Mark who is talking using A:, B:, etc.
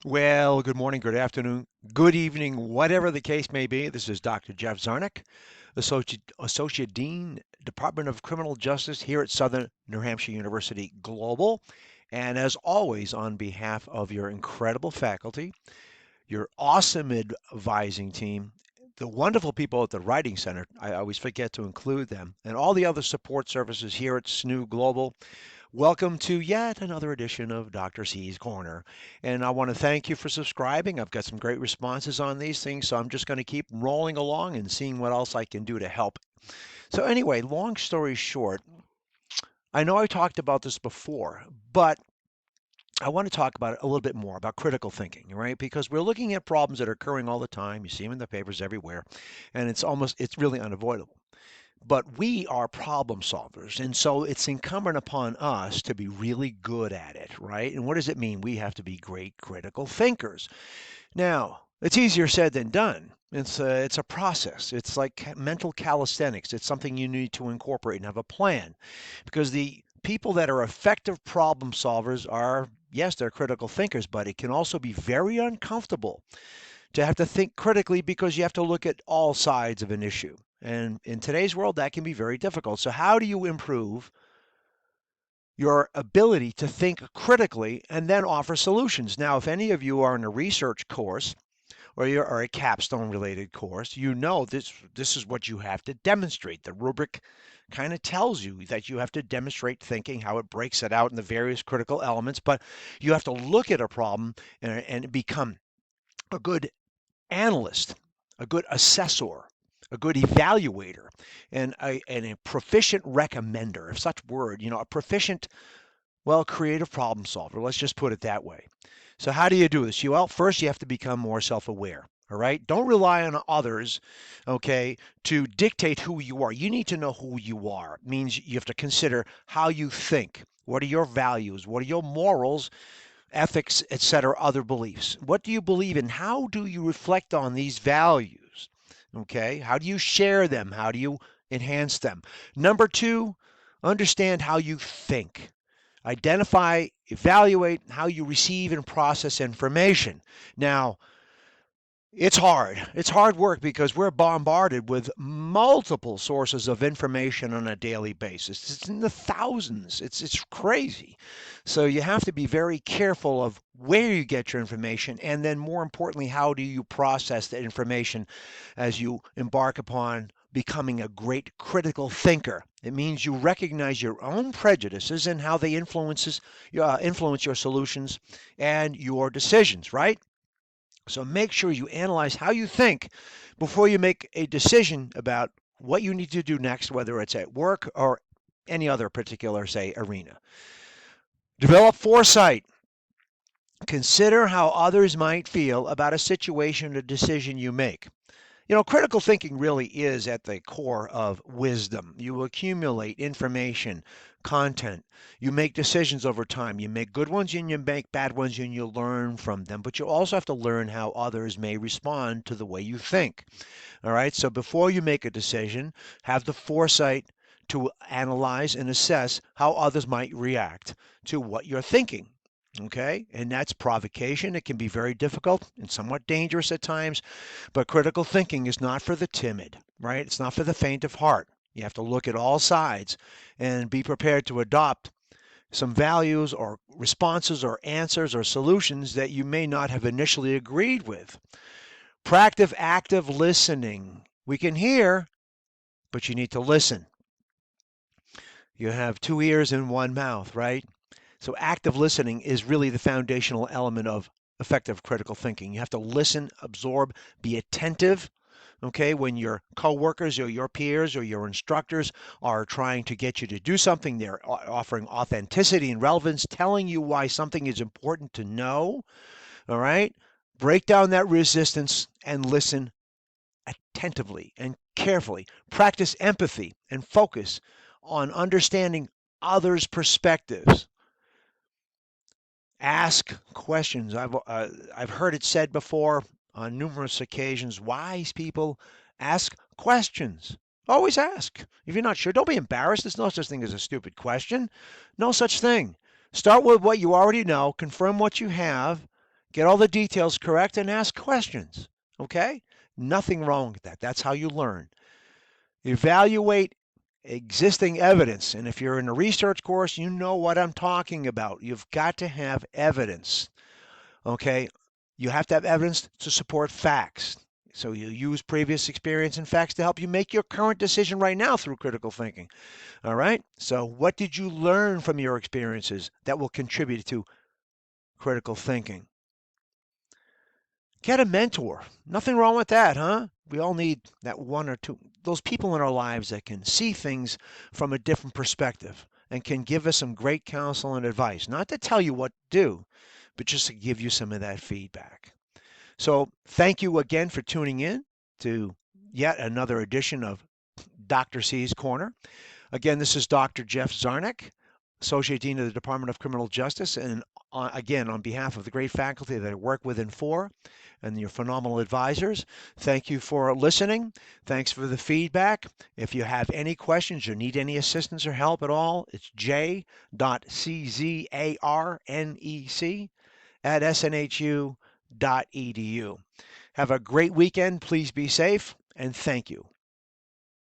A: Well, good morning, good afternoon, good evening, whatever the case may be. This is Dr. Jeff Zarnick, Associate Dean, Department of Criminal Justice here at Southern New Hampshire University Global. And as always, on behalf of your incredible faculty, your awesome advising team, the wonderful people at the Writing Center, I always forget to include them, and all the other support services here at SNU Global. Welcome to yet another edition of Dr. C's Corner. And I want to thank you for subscribing. I've got some great responses on these things, so I'm just going to keep rolling along and seeing what else I can do to help. So, anyway, long story short, I know I talked about this before, but I want to talk about it a little bit more about critical thinking, right? Because we're looking at problems that are occurring all the time. You see them in the papers everywhere, and it's really unavoidable. But we are problem solvers, and so it's incumbent upon us to be really good at it, right? And what does it mean? We have to be great critical thinkers. Now, it's easier said than done. It's a process. It's like mental calisthenics. It's something you need to incorporate and have a plan, because the people that are effective problem solvers are, yes, they're critical thinkers, but it can also be very uncomfortable to have to think critically because you have to look at all sides of an issue. And in today's world, that can be very difficult. So, how do you improve your ability to think critically and then offer solutions? Now, if any of you are in a research course or you're a capstone related course, you know this is what you have to demonstrate. The rubric kind of tells you that you have to demonstrate thinking, how it breaks it out in the various critical elements, but you have to look at a problem and become a good analyst, a good assessor, a good evaluator, and a proficient recommender, if such word, a proficient, well, creative problem solver. Let's just put it that way. So how do you do this? Well, first you have to become more self-aware. All right. Don't rely on others, okay, to dictate who you are. You need to know who you are. It means you have to consider how you think. What are your values? What are your morals? Ethics, etc., other beliefs. What do you believe in? How do you reflect on these values? Okay, how do you share them? How do you enhance them? Number two, understand how you think. Identify, evaluate how you receive and process information. Now, it's hard. It's hard work because we're bombarded with multiple sources of information on a daily basis. It's in the thousands. It's crazy. So you have to be very careful of where you get your information, and then more importantly, how do you process that information as you embark upon becoming a great critical thinker. It means you recognize your own prejudices and how they influence your solutions and your decisions, right? So make sure you analyze how you think before you make a decision about what you need to do next, whether it's at work or any other particular, say, arena. Develop foresight. Consider how others might feel about a situation or decision you make. Critical thinking really is at the core of wisdom. You accumulate information, content. You make decisions over time. You make good ones and you make bad ones and you learn from them. But you also have to learn how others may respond to the way you think. All right. So before you make a decision, have the foresight to analyze and assess how others might react to what you're thinking. Okay, and that's provocation. It can be very difficult and somewhat dangerous at times, but critical thinking is not for the timid, right? It's not for the faint of heart. You have to look at all sides and be prepared to adopt some values or responses or answers or solutions that you may not have initially agreed with. Practice active listening. We can hear, but you need to listen. You have two ears and one mouth, right? So active listening is really the foundational element of effective critical thinking. You have to listen, absorb, be attentive. Okay, when your coworkers or your peers or your instructors are trying to get you to do something, they're offering authenticity and relevance, telling you why something is important to know. All right, break down that resistance and listen attentively and carefully. Practice empathy and focus on understanding others' perspectives. Ask questions. I've heard it said before on numerous occasions. Wise people ask questions. Always ask. If you're not sure, don't be embarrassed. There's no such thing as a stupid question. No such thing. Start with what you already know. Confirm what you have. Get all the details correct and ask questions. Okay? Nothing wrong with that. That's how you learn. Evaluate existing evidence. And if you're in a research course, you know what I'm talking about. You've got to have evidence. Okay? You have to have evidence to support facts. So you use previous experience and facts to help you make your current decision right now through critical thinking. All right? So what did you learn from your experiences that will contribute to critical thinking? Get a mentor. Nothing wrong with that, huh? We all need that one or two, those people in our lives that can see things from a different perspective and can give us some great counsel and advice. Not to tell you what to do, but just to give you some of that feedback. So, thank you again for tuning in to yet another edition of Dr. C's Corner. Again, this is Dr. Jeff Zarnik, Associate Dean of the Department of Criminal Justice, and again, on behalf of the great faculty that I work with and for, and your phenomenal advisors, thank you for listening. Thanks for the feedback. If you have any questions or need any assistance or help at all, it's j.czarnec@snhu.edu. Have a great weekend. Please be safe, and thank you.